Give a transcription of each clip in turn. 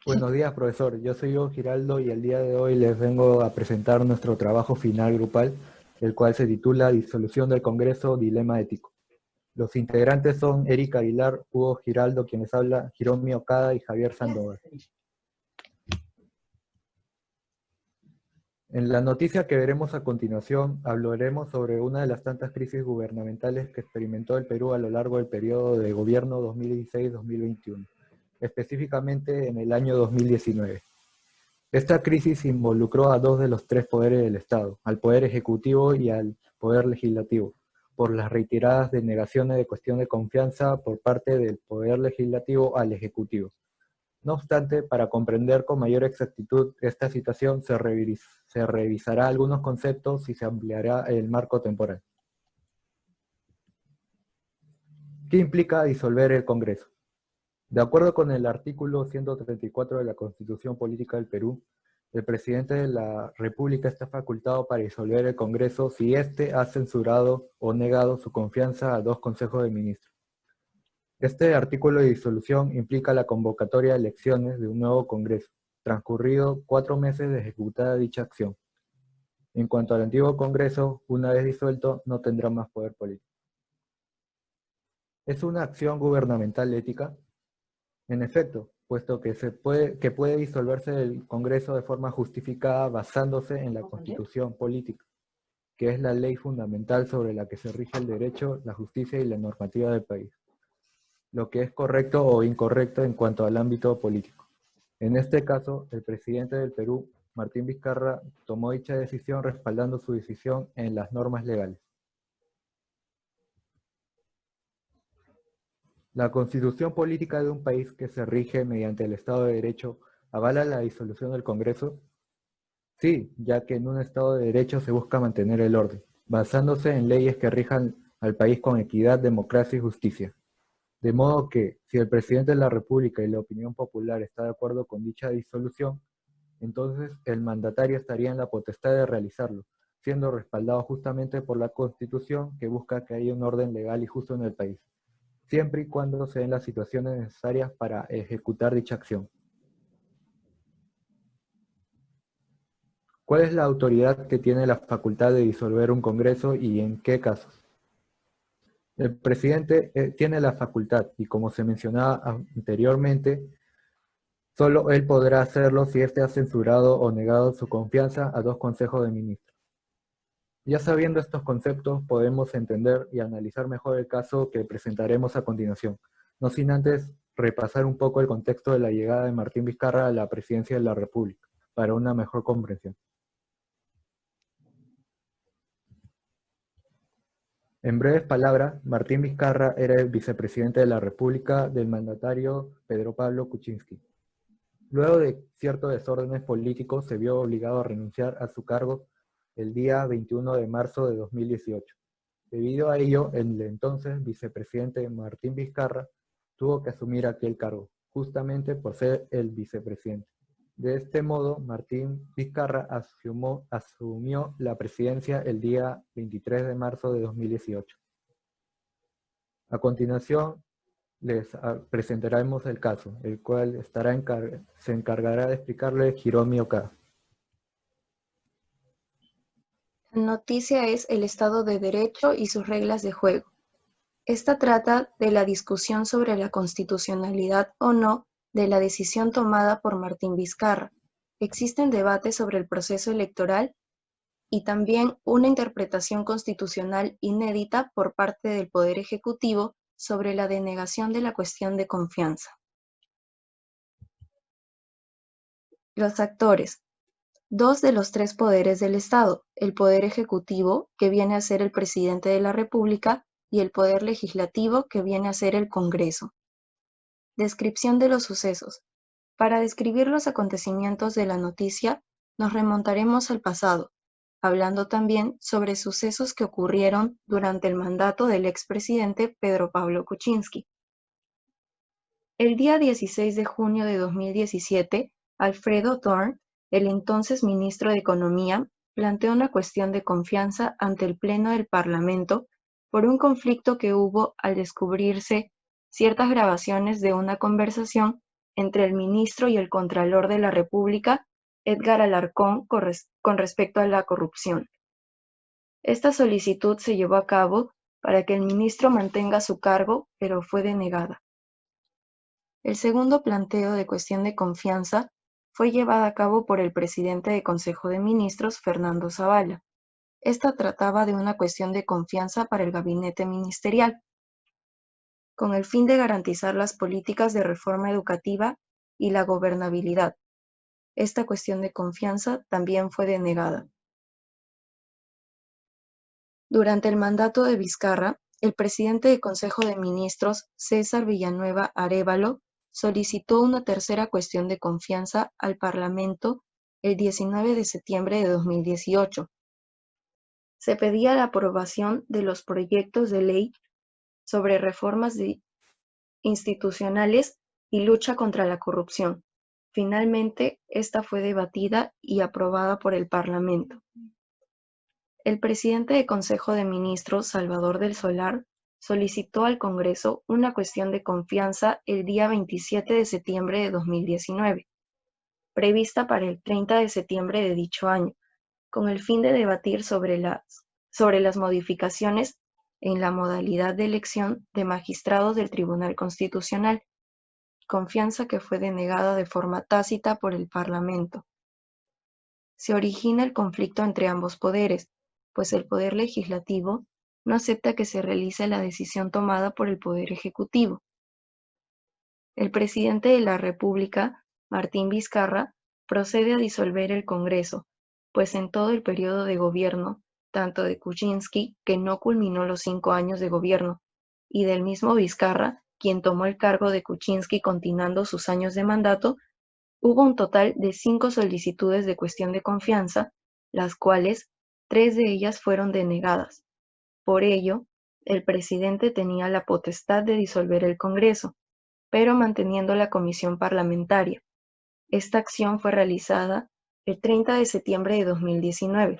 Buenos días, profesor. Yo soy Hugo Giraldo y el día de hoy les vengo a presentar nuestro trabajo final grupal, el cual se titula Disolución del Congreso, Dilema Ético. Los integrantes son Erika Aguilar, Hugo Giraldo, quienes habla, Hiromi Okada y Javier Sandoval. En la noticia que veremos a continuación, hablaremos sobre una de las tantas crisis gubernamentales que experimentó el Perú a lo largo del periodo de gobierno 2016-2021, específicamente en el año 2019. Esta crisis involucró a dos de los tres poderes del Estado, al Poder Ejecutivo y al Poder Legislativo, por las reiteradas denegaciones de cuestión de confianza por parte del Poder Legislativo al Ejecutivo. No obstante, para comprender con mayor exactitud esta situación, se revisará algunos conceptos y se ampliará el marco temporal. ¿Qué implica disolver el Congreso? De acuerdo con el artículo 134 de la Constitución Política del Perú, el presidente de la República está facultado para disolver el Congreso si éste ha censurado o negado su confianza a dos consejos de ministros. Este artículo de disolución implica la convocatoria de elecciones de un nuevo Congreso, transcurrido 4 meses de ejecutada dicha acción. En cuanto al antiguo Congreso, una vez disuelto, no tendrá más poder político. ¿Es una acción gubernamental ética? En efecto, puesto que puede disolverse el Congreso de forma justificada basándose en la Constitución política, que es la ley fundamental sobre la que se rige el derecho, la justicia y la normativa del país, lo que es correcto o incorrecto en cuanto al ámbito político. En este caso, el presidente del Perú, Martín Vizcarra, tomó dicha decisión respaldando su decisión en las normas legales. La constitución política de un país que se rige mediante el Estado de Derecho avala la disolución del Congreso. Sí, ya que en un Estado de Derecho se busca mantener el orden, basándose en leyes que rijan al país con equidad, democracia y justicia. De modo que, si el presidente de la República y la opinión popular está de acuerdo con dicha disolución, entonces el mandatario estaría en la potestad de realizarlo, siendo respaldado justamente por la Constitución que busca que haya un orden legal y justo en el país, siempre y cuando se den las situaciones necesarias para ejecutar dicha acción. ¿Cuál es la autoridad que tiene la facultad de disolver un Congreso y en qué casos? El presidente tiene la facultad y, como se mencionaba anteriormente, solo él podrá hacerlo si éste ha censurado o negado su confianza a dos consejos de ministros. Ya sabiendo estos conceptos, podemos entender y analizar mejor el caso que presentaremos a continuación, no sin antes repasar un poco el contexto de la llegada de Martín Vizcarra a la presidencia de la República, para una mejor comprensión. En breves palabras, Martín Vizcarra era el vicepresidente de la República del mandatario Pedro Pablo Kuczynski. Luego de ciertos desórdenes políticos, se vio obligado a renunciar a su cargo el día 21 de marzo de 2018. Debido a ello, el entonces vicepresidente Martín Vizcarra tuvo que asumir aquel cargo, justamente por ser el vicepresidente. De este modo, Martín Vizcarra asumió la presidencia el día 23 de marzo de 2018. A continuación, les presentaremos el caso, el cual se encargará de explicarle Hiromi Okada. La noticia es el Estado de Derecho y sus reglas de juego. Esta trata de la discusión sobre la constitucionalidad o no de la decisión tomada por Martín Vizcarra. Existen debates sobre el proceso electoral y también una interpretación constitucional inédita por parte del Poder Ejecutivo sobre la denegación de la cuestión de confianza. Los actores. Dos de los tres poderes del Estado, el Poder Ejecutivo, que viene a ser el Presidente de la República, y el Poder Legislativo, que viene a ser el Congreso. Descripción de los sucesos. Para describir los acontecimientos de la noticia, nos remontaremos al pasado, hablando también sobre sucesos que ocurrieron durante el mandato del expresidente Pedro Pablo Kuczynski. El día 16 de junio de 2017, Alfredo Thorn, el entonces ministro de Economía, planteó una cuestión de confianza ante el Pleno del Parlamento por un conflicto que hubo al descubrirse ciertas grabaciones de una conversación entre el ministro y el Contralor de la República, Edgar Alarcón, con respecto a la corrupción. Esta solicitud se llevó a cabo para que el ministro mantenga su cargo, pero fue denegada. El segundo planteo de cuestión de confianza fue llevada a cabo por el presidente del Consejo de Ministros, Fernando Zavala. Esta trataba de una cuestión de confianza para el gabinete ministerial, con el fin de garantizar las políticas de reforma educativa y la gobernabilidad. Esta cuestión de confianza también fue denegada. Durante el mandato de Vizcarra, el presidente del Consejo de Ministros, César Villanueva Arévalo, solicitó una tercera cuestión de confianza al Parlamento el 19 de septiembre de 2018. Se pedía la aprobación de los proyectos de ley sobre reformas institucionales y lucha contra la corrupción. Finalmente, esta fue debatida y aprobada por el Parlamento. El presidente del Consejo de Ministros, Salvador del Solar, solicitó al Congreso una cuestión de confianza el día 27 de septiembre de 2019, prevista para el 30 de septiembre de dicho año, con el fin de debatir sobre las modificaciones en la modalidad de elección de magistrados del Tribunal Constitucional, confianza que fue denegada de forma tácita por el Parlamento. Se origina el conflicto entre ambos poderes, pues el Poder Legislativo no acepta que se realice la decisión tomada por el Poder Ejecutivo. El presidente de la República, Martín Vizcarra, procede a disolver el Congreso, pues en todo el periodo de gobierno, tanto de Kuczynski, que no culminó los 5 años de gobierno, y del mismo Vizcarra, quien tomó el cargo de Kuczynski continuando sus años de mandato, hubo un total de 5 solicitudes de cuestión de confianza, las cuales 3 de ellas fueron denegadas. Por ello, el presidente tenía la potestad de disolver el Congreso, pero manteniendo la comisión parlamentaria. Esta acción fue realizada el 30 de septiembre de 2019.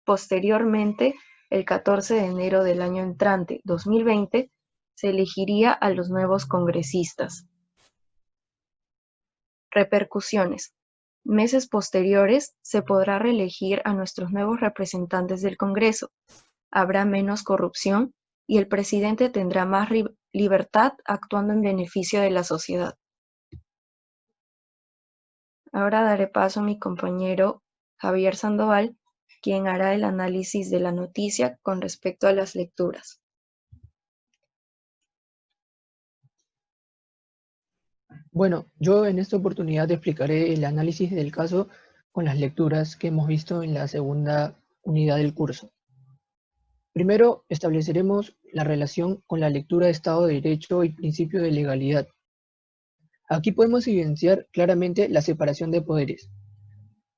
Posteriormente, el 14 de enero del año entrante, 2020, se elegiría a los nuevos congresistas. Repercusiones. Meses posteriores se podrá reelegir a nuestros nuevos representantes del Congreso. Habrá menos corrupción y el presidente tendrá más libertad actuando en beneficio de la sociedad. Ahora daré paso a mi compañero Javier Sandoval, quien hará el análisis de la noticia con respecto a las lecturas. Bueno, yo en esta oportunidad explicaré el análisis del caso con las lecturas que hemos visto en la segunda unidad del curso. Primero, estableceremos la relación con la lectura de Estado de Derecho y principio de legalidad. Aquí podemos evidenciar claramente la separación de poderes.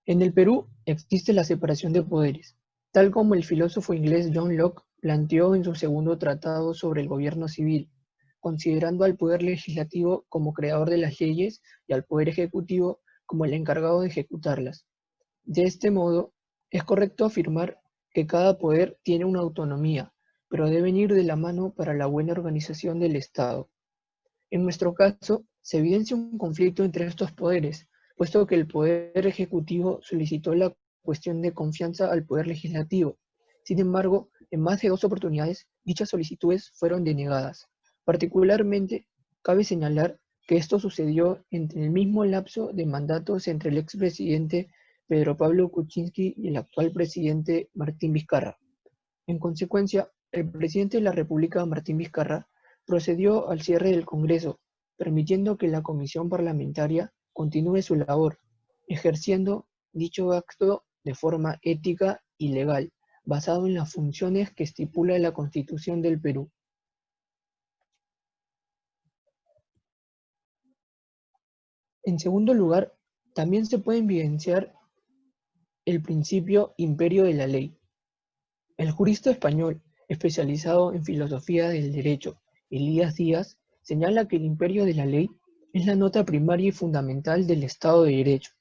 En el Perú existe la separación de poderes, tal como el filósofo inglés John Locke planteó en su segundo tratado sobre el gobierno civil, considerando al poder legislativo como creador de las leyes y al poder ejecutivo como el encargado de ejecutarlas. De este modo, es correcto afirmar que cada poder tiene una autonomía, pero deben ir de la mano para la buena organización del Estado. En nuestro caso, se evidencia un conflicto entre estos poderes, puesto que el Poder Ejecutivo solicitó la cuestión de confianza al Poder Legislativo. Sin embargo, en más de 2 oportunidades, dichas solicitudes fueron denegadas. Particularmente, cabe señalar que esto sucedió entre el mismo lapso de mandatos entre el expresidente Pedro Pablo Kuczynski y el actual presidente Martín Vizcarra. En consecuencia, el presidente de la República, Martín Vizcarra, procedió al cierre del Congreso, permitiendo que la comisión parlamentaria continúe su labor, ejerciendo dicho acto de forma ética y legal, basado en las funciones que estipula la Constitución del Perú. En segundo lugar, también se puede evidenciar el principio imperio de la ley. El jurista español, especializado en filosofía del derecho, Elías Díaz, señala que el imperio de la ley es la nota primaria y fundamental del Estado de Derecho.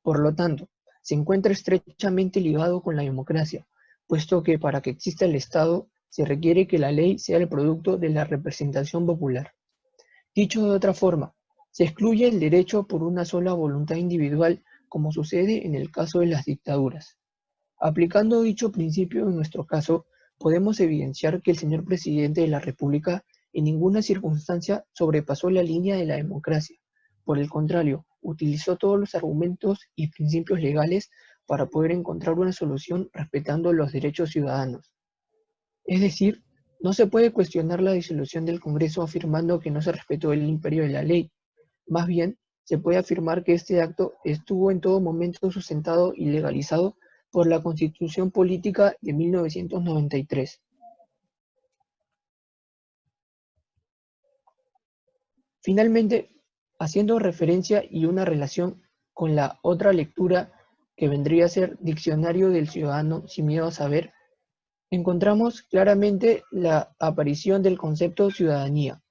Por lo tanto, se encuentra estrechamente ligado con la democracia, puesto que para que exista el Estado se requiere que la ley sea el producto de la representación popular. Dicho de otra forma, Se excluye el derecho por una sola voluntad individual, como sucede en el caso de las dictaduras. Aplicando dicho principio en nuestro caso, podemos evidenciar que el señor presidente de la República en ninguna circunstancia sobrepasó la línea de la democracia. Por el contrario, utilizó todos los argumentos y principios legales para poder encontrar una solución respetando los derechos ciudadanos. Es decir, no se puede cuestionar la disolución del Congreso afirmando que no se respetó el imperio de la ley. Más bien, se puede afirmar que este acto estuvo en todo momento sustentado y legalizado por la Constitución Política de 1993. Finalmente, haciendo referencia y una relación con la otra lectura que vendría a ser Diccionario del Ciudadano sin miedo a saber, encontramos claramente la aparición del concepto ciudadanía.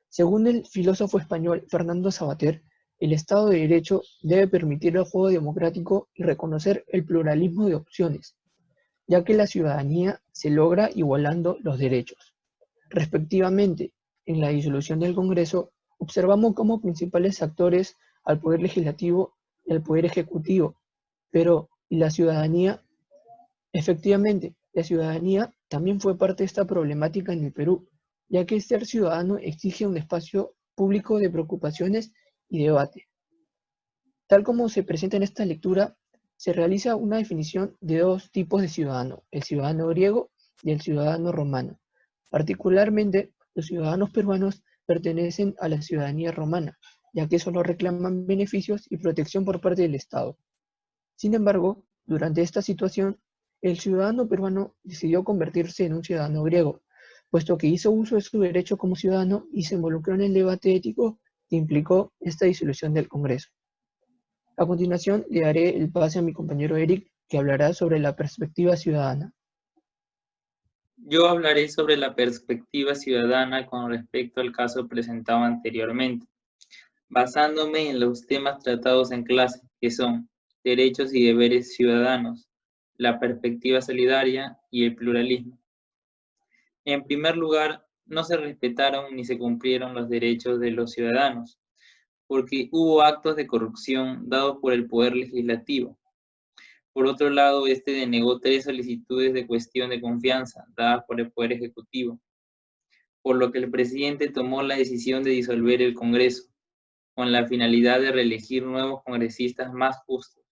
Según el filósofo español Fernando Savater, el Estado de Derecho debe permitir el juego democrático y reconocer el pluralismo de opciones, ya que la ciudadanía se logra igualando los derechos. Respectivamente, en la disolución del Congreso, observamos como principales actores al Poder Legislativo y al Poder Ejecutivo, pero ¿y la ciudadanía? Efectivamente, la ciudadanía también fue parte de esta problemática en el Perú, ya que ser ciudadano exige un espacio público de preocupaciones y debate. Tal como se presenta en esta lectura, se realiza una definición de dos tipos de ciudadano, el ciudadano griego y el ciudadano romano. Particularmente, los ciudadanos peruanos pertenecen a la ciudadanía romana, ya que solo reclaman beneficios y protección por parte del Estado. Sin embargo, durante esta situación, el ciudadano peruano decidió convertirse en un ciudadano griego, puesto que hizo uso de su derecho como ciudadano y se involucró en el debate ético que implicó esta disolución del Congreso. A continuación, le daré el pase a mi compañero Eric, que hablará sobre la perspectiva ciudadana. Yo hablaré sobre la perspectiva ciudadana con respecto al caso presentado anteriormente, basándome en los temas tratados en clase, que son derechos y deberes ciudadanos, la perspectiva solidaria y el pluralismo. En primer lugar, no se respetaron ni se cumplieron los derechos de los ciudadanos, porque hubo actos de corrupción dados por el Poder Legislativo. Por otro lado, este denegó 3 solicitudes de cuestión de confianza dadas por el Poder Ejecutivo, por lo que el presidente tomó la decisión de disolver el Congreso, con la finalidad de reelegir nuevos congresistas más justos,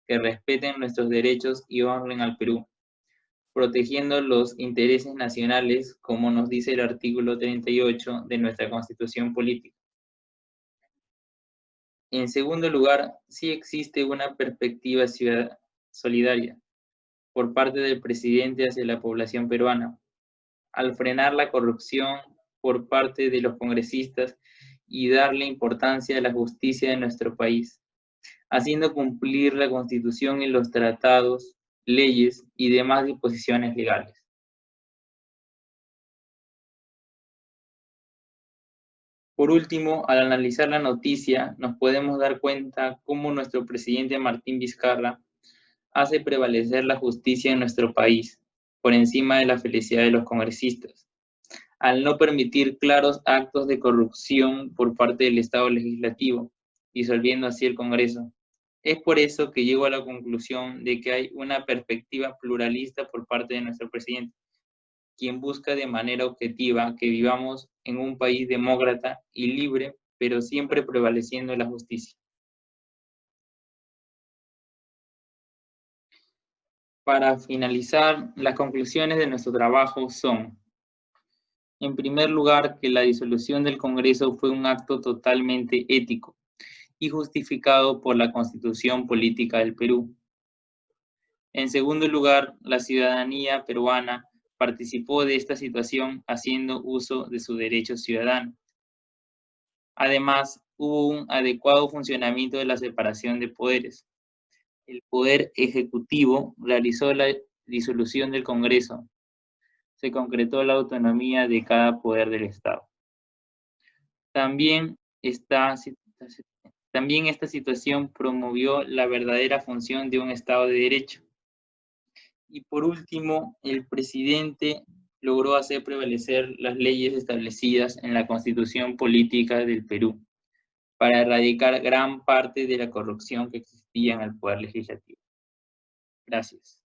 que respeten nuestros derechos y honren al Perú, protegiendo los intereses nacionales, como nos dice el artículo 38 de nuestra Constitución Política. En segundo lugar, sí existe una perspectiva solidaria por parte del presidente hacia la población peruana, al frenar la corrupción por parte de los congresistas y darle importancia a la justicia de nuestro país, haciendo cumplir la Constitución y los tratados, leyes y demás disposiciones legales. Por último, al analizar la noticia, nos podemos dar cuenta cómo nuestro presidente Martín Vizcarra hace prevalecer la justicia en nuestro país, por encima de la felicidad de los congresistas, al no permitir claros actos de corrupción por parte del Estado legislativo, disolviendo así el Congreso. Es por eso que llego a la conclusión de que hay una perspectiva pluralista por parte de nuestro presidente, quien busca de manera objetiva que vivamos en un país demócrata y libre, pero siempre prevaleciendo la justicia. Para finalizar, las conclusiones de nuestro trabajo son: en primer lugar, que la disolución del Congreso fue un acto totalmente ético y justificado por la Constitución Política del Perú. En segundo lugar, la ciudadanía peruana participó de esta situación haciendo uso de su derecho ciudadano. Además, hubo un adecuado funcionamiento de la separación de poderes. El Poder Ejecutivo realizó la disolución del Congreso. Se concretó la autonomía de cada poder del Estado. También esta situación promovió la verdadera función de un Estado de Derecho. Y por último, el presidente logró hacer prevalecer las leyes establecidas en la Constitución Política del Perú, para erradicar gran parte de la corrupción que existía en el Poder Legislativo. Gracias.